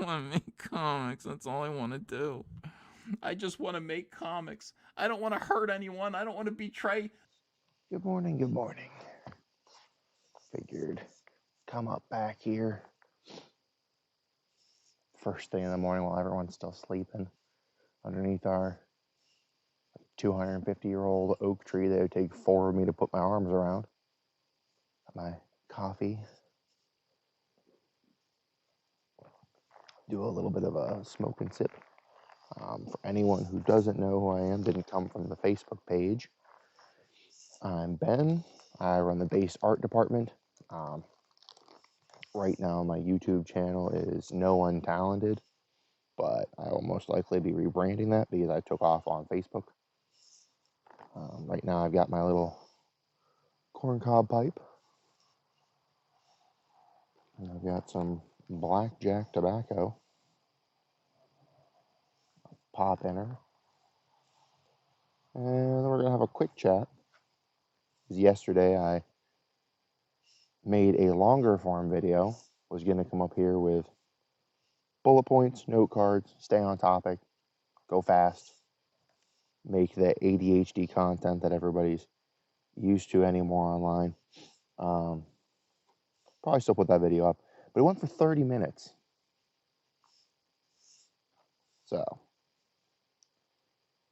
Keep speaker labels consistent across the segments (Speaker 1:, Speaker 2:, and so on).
Speaker 1: want to make comics. That's all I want to do. I just want to make comics. I don't want to hurt anyone. I don't want to betray.
Speaker 2: Good morning, good morning. Figured come up back here first thing in the morning while everyone's still sleeping underneath our 250-year-old oak tree that would take 4 of me to put my arms around. My coffee. Do a little bit of a smoke and sip. For anyone who doesn't know who I am, didn't come from the Facebook page, I'm Ben. I run the base art department. Right now, my YouTube channel is No Untalented, but I will most likely be rebranding that because I took off on Facebook. Right now, I've got my little corncob pipe. And I've got some blackjack tobacco. Pop in her. And then we're going to have a quick chat. Yesterday, I made a longer form video. Was going to come up here with bullet points, note cards, stay on topic, go fast, make the ADHD content that everybody's used to anymore online. Probably still put that video up, but it went for 30 minutes. So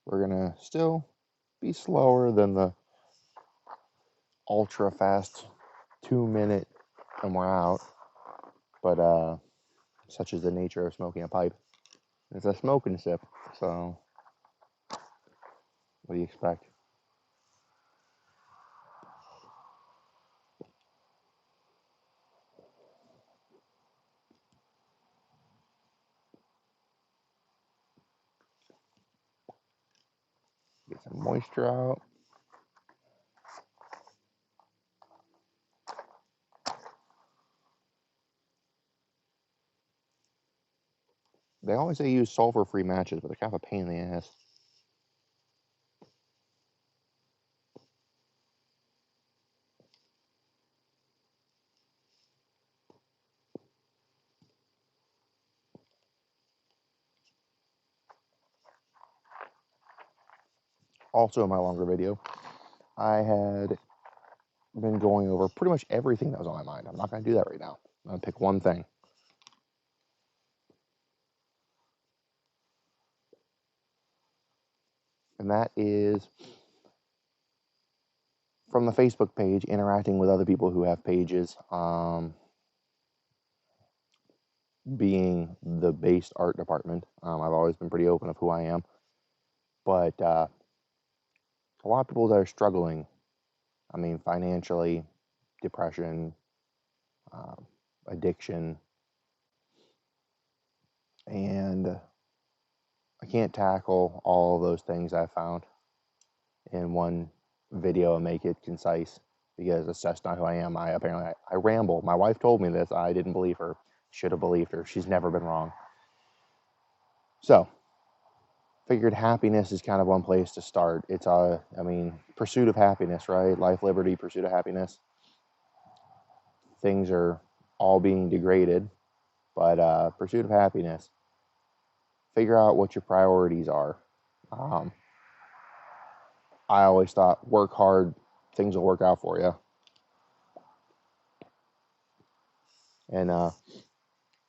Speaker 2: we're gonna still be slower than the ultra fast 2 minute and we're out, but such is the nature of smoking a pipe. It's a smoke and sip, so what do you expect? Get some moisture out. They always say use sulfur-free matches, but they're kind of a pain in the ass. Also, in my longer video, I had been going over pretty much everything that was on my mind. I'm not going to do that right now. I'm going to pick one thing. And that is from the Facebook page, interacting with other people who have pages, being the based art department. I've always been pretty open of who I am. But a lot of people that are struggling, I mean, financially, depression, addiction, and I can't tackle all of those things I found in one video and make it concise because it's just not who I am. I ramble. My wife told me this. I didn't believe her. Should have believed her. She's never been wrong. So, figured happiness is kind of one place to start. It's pursuit of happiness, right? Life, liberty, pursuit of happiness. Things are all being degraded, but pursuit of happiness. Figure out what your priorities are. I always thought work hard, things will work out for you. And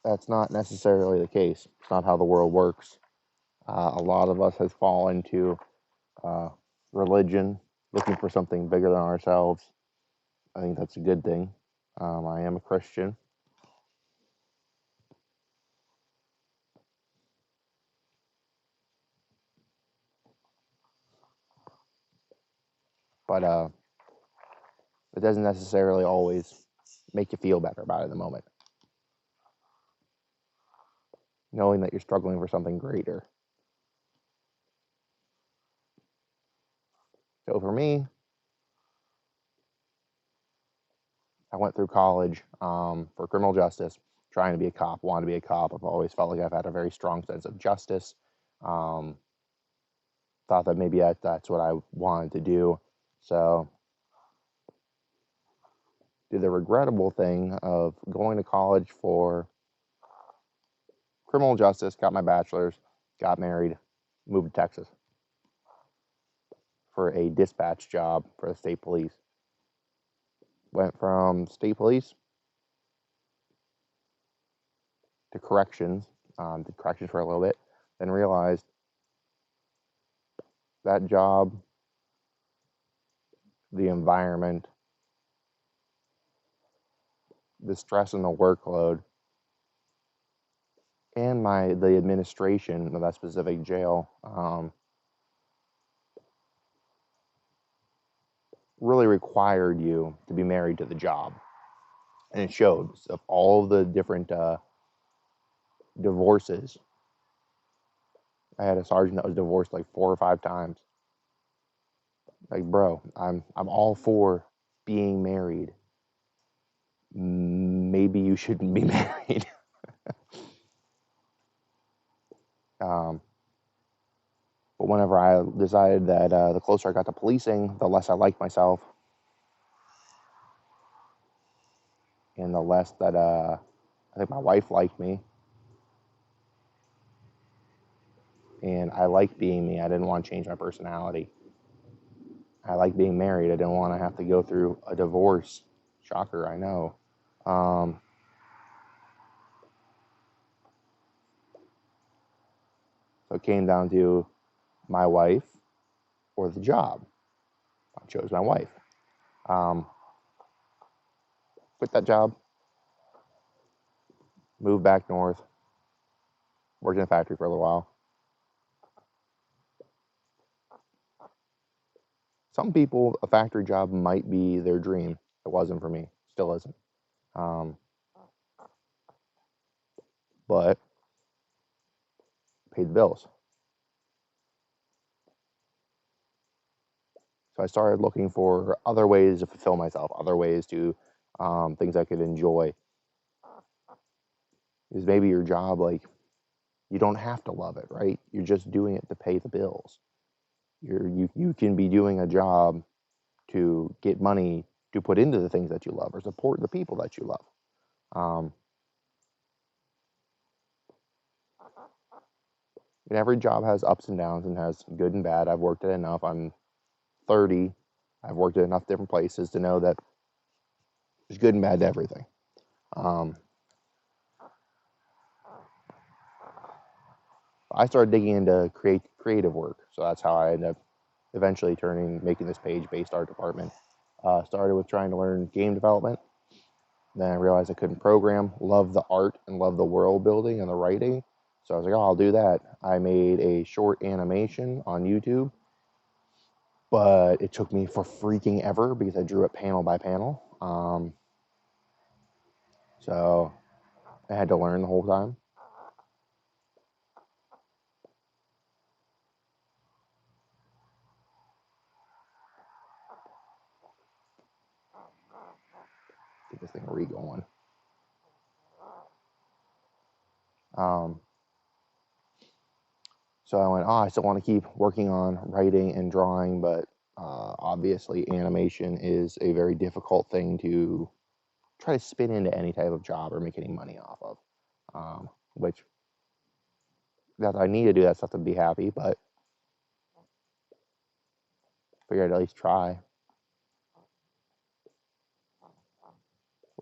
Speaker 2: that's not necessarily the case. It's not how the world works. A lot of us has fallen into religion, looking for something bigger than ourselves. I think that's a good thing. I am a Christian. But it doesn't necessarily always make you feel better about it in the moment. Knowing that you're struggling for something greater. So for me, I went through college for criminal justice, trying to be a cop, wanted to be a cop. I've always felt like I've had a very strong sense of justice. Thought that maybe that's what I wanted to do. So did the regrettable thing of going to college for criminal justice, got my bachelor's, got married, moved to Texas for a dispatch job for the state police. Went from state police to corrections, did corrections for a little bit, then realized that job, the environment, the stress and the workload, and the administration of that specific jail really required you to be married to the job. And it showed. Of all the different divorces, I had a sergeant that was divorced like 4 or 5 times. Like, bro, I'm all for being married. Maybe you shouldn't be married. But whenever I decided that the closer I got to policing, the less I liked myself, and the less that I think my wife liked me, and I liked being me. I didn't want to change my personality. I like being married. I didn't want to have to go through a divorce. Shocker, I know. So it came down to my wife or the job. I chose my wife. Quit that job, moved back north, worked in a factory for a little while. Some people, a factory job might be their dream. It wasn't for me. Still isn't. But paid the bills. So I started looking for other ways to fulfill myself, other ways to things I could enjoy. Is maybe your job, like, you don't have to love it, right? You're just doing it to pay the bills. You can be doing a job to get money to put into the things that you love or support the people that you love. And every job has ups and downs and has good and bad. I've worked at enough. I'm 30. I've worked at enough different places to know that there's good and bad to everything. I started digging into creative work. So that's how I ended up eventually making this page-based art department. Started with trying to learn game development. Then I realized I couldn't program, love the art and love the world building and the writing. So I was like, oh, I'll do that. I made a short animation on YouTube, but it took me for freaking ever because I drew it panel by panel. So I had to learn the whole time. Get this thing re-going. So I went, I still want to keep working on writing and drawing, but obviously animation is a very difficult thing to try to spin into any type of job or make any money off of, which that I need to do that stuff to be happy, but figured I'd at least try.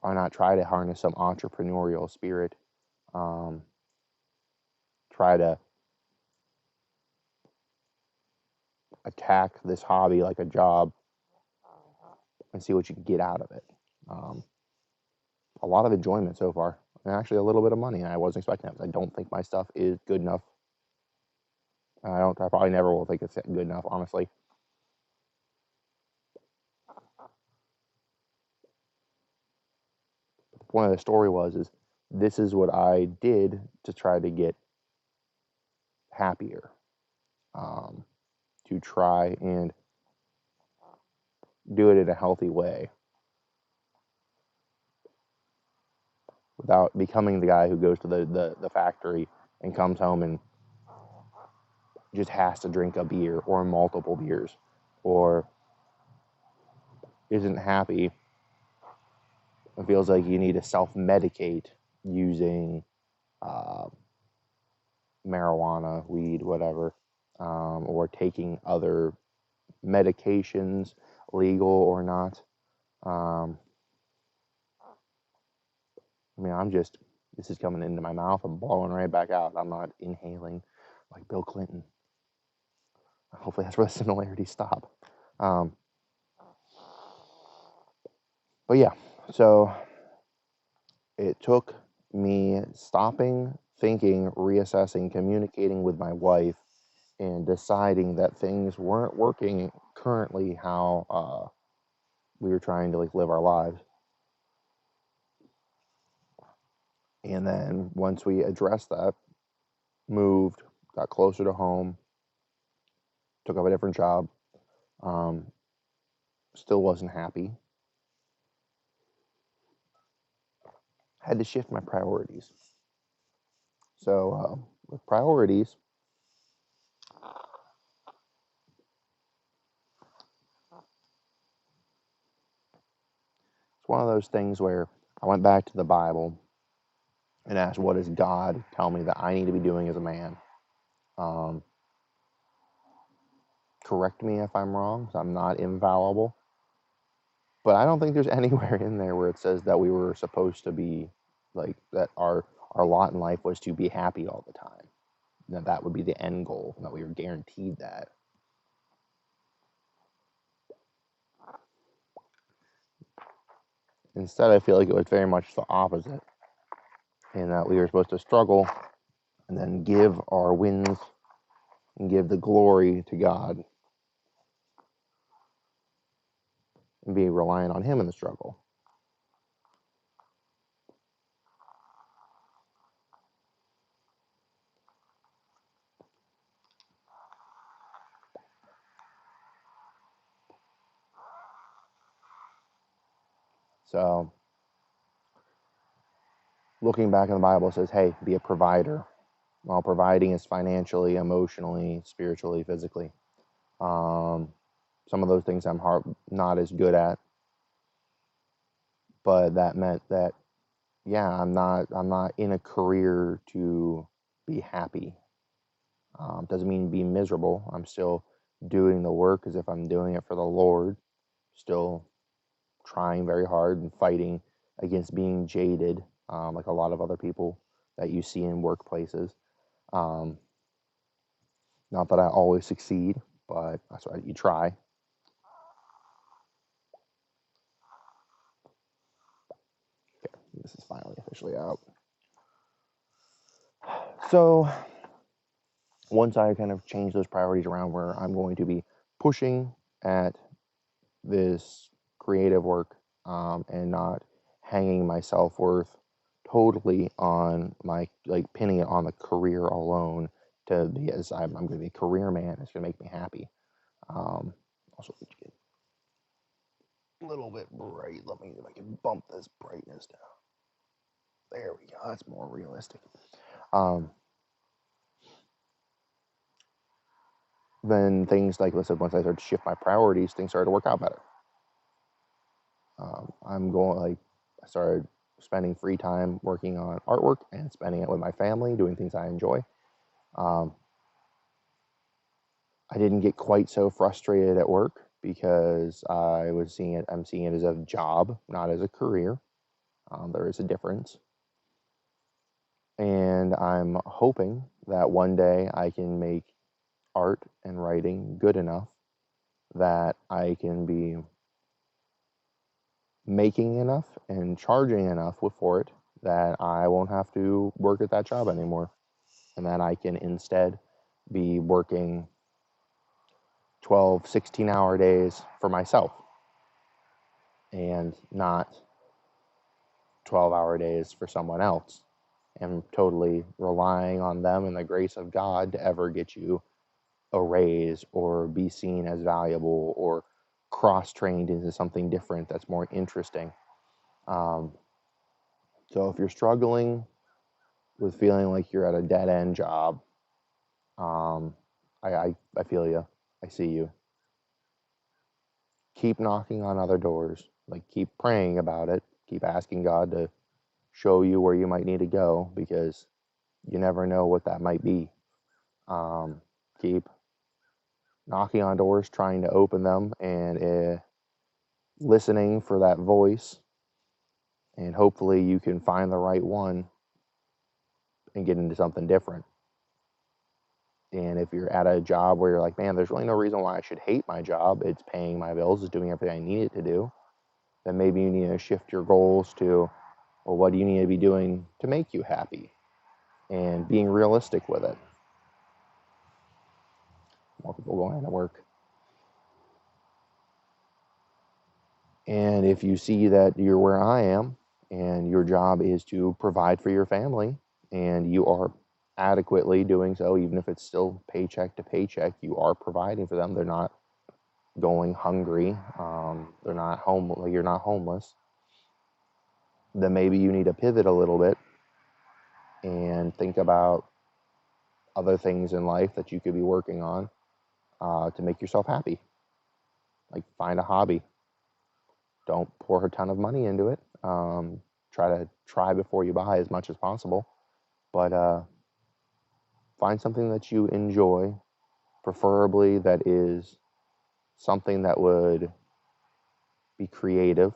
Speaker 2: Why not try to harness some entrepreneurial spirit? Try to attack this hobby like a job and see what you can get out of it. A lot of enjoyment so far, and actually a little bit of money. And I wasn't expecting that. I don't think my stuff is good enough. I probably never will think it's good enough, honestly. The point of the story is this is what I did to try to get happier, to try and do it in a healthy way without becoming the guy who goes to the factory and comes home and just has to drink a beer or multiple beers or isn't happy and feels like you need to self-medicate using marijuana, weed, whatever, or taking other medications, legal or not. This is coming into my mouth and blowing right back out. I'm not inhaling like Bill Clinton. Hopefully that's where the similarities stop. But yeah, so it took me stopping, thinking, reassessing, communicating with my wife, and deciding that things weren't working currently how we were trying to like live our lives. And then once we addressed that, moved, got closer to home, took up a different job, still wasn't happy. Had to shift my priorities. So with priorities, it's one of those things where I went back to the Bible and asked, what does God tell me that I need to be doing as a man? Correct me if I'm wrong, 'cause I'm not infallible. But I don't think there's anywhere in there where it says that we were supposed to be like that our lot in life was to be happy all the time. That would be the end goal, that we were guaranteed that. Instead, I feel like it was very much the opposite, in that we were supposed to struggle and then give our wins and give the glory to God and be reliant on Him in the struggle. So, looking back in the Bible, it says, hey, be a provider. Well, providing is financially, emotionally, spiritually, physically. Some of those things I'm not as good at, but that meant that, yeah, I'm not in a career to be happy. Doesn't mean be miserable. I'm still doing the work as if I'm doing it for the Lord. Still trying very hard and fighting against being jaded, like a lot of other people that you see in workplaces. Not that I always succeed, but that's why you try. Okay, this is finally officially out. So once I kind of change those priorities around where I'm going to be pushing at this creative work, and not hanging my self-worth totally on my, like pinning it on the career alone to be, as I'm going to be a career man, it's going to make me happy. Also, get a little bit bright. Let me, if I can bump this brightness down. There we go. That's more realistic. Then things like I said, once I started to shift my priorities, things started to work out better. I started spending free time working on artwork and spending it with my family, doing things I enjoy. I didn't get quite so frustrated at work because I'm seeing it as a job, not as a career. There is a difference. And I'm hoping that one day I can make art and writing good enough that I can be making enough and charging enough for it that I won't have to work at that job anymore, and that I can instead be working 12, 16-hour days for myself and not 12-hour days for someone else, and totally relying on them and the grace of God to ever get you a raise or be seen as valuable or cross-trained into something different that's more interesting. So if you're struggling with feeling like you're at a dead-end job, I feel you. I see you. Keep knocking on other doors. Like, keep praying about it. Keep asking God to show you where you might need to go, because You never know what that might be. Keep knocking on doors, trying to open them, and listening for that voice. And hopefully you can find the right one and get into something different. And if you're at a job where you're like, man, there's really no reason why I should hate my job, it's paying my bills, it's doing everything I need it to do, then maybe you need to shift your goals to, well, what do you need to be doing to make you happy? And being realistic with it. More people going to work. And if you see that you're where I am and your job is to provide for your family and you are adequately doing so, even if it's still paycheck to paycheck, you are providing for them. They're not going hungry. They're not home. You're not homeless. Then maybe you need to pivot a little bit and think about other things in life that you could be working on to make yourself happy. Like find a hobby. Don't pour a ton of money into it. Try before you buy as much as possible, but find something that you enjoy, preferably that is something that would be creative.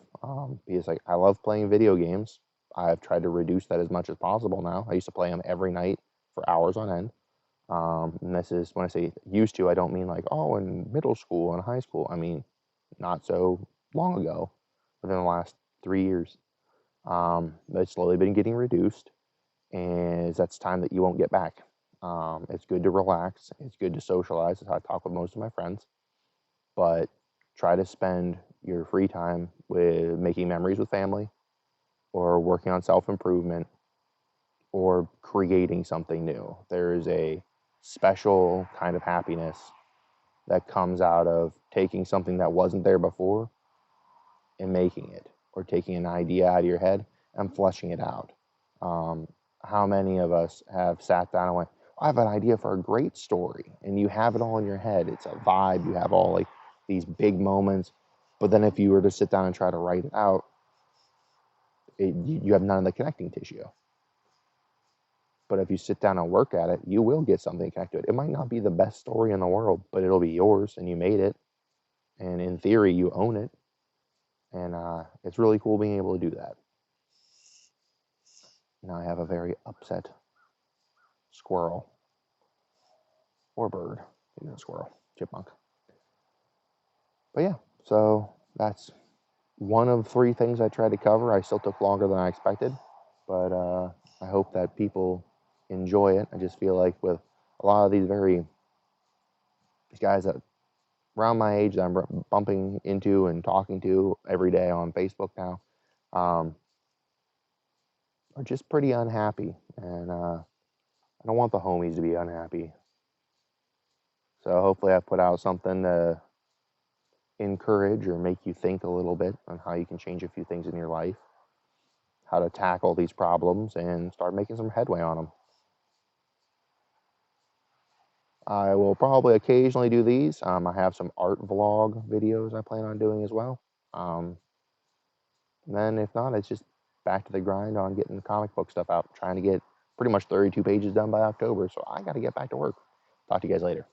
Speaker 2: Because like I love playing video games. I've tried to reduce that as much as possible now. I used to play them every night for hours on end. And this is when I say used to, I don't mean like, oh, in middle school and high school. I mean, not so long ago, within the last 3 years. It's slowly been getting reduced, and that's time that you won't get back. It's good to relax. It's good to socialize. That's how I talk with most of my friends. But try to spend your free time with making memories with family or working on self-improvement or creating something new. There is a special kind of happiness that comes out of taking something that wasn't there before and making it, or taking an idea out of your head and fleshing it out. How many of us have sat down and went, I have an idea for a great story, and you have it all in your head. It's a vibe. You have all like these big moments, but then if you were to sit down and try to write it out, you have none of the connecting tissue. But if you sit down and work at it, you will get something connected to it. It might not be the best story in the world, but it'll be yours, and you made it, and in theory, you own it. And it's really cool being able to do that. Now I have a very upset squirrel or bird, maybe a squirrel, chipmunk. But yeah, so that's one of 3 things I tried to cover. I still took longer than I expected, but I hope that people enjoy it. I just feel like with a lot of these guys that around my age that I'm bumping into and talking to every day on Facebook now, are just pretty unhappy, and I don't want the homies to be unhappy. So hopefully I put out something to encourage or make you think a little bit on how you can change a few things in your life, how to tackle these problems, and start making some headway on them. I will probably occasionally do these. I have some art vlog videos I plan on doing as well. And then if not, it's just back to the grind on getting the comic book stuff out, trying to get pretty much 32 pages done by October. So I got to get back to work. Talk to you guys later.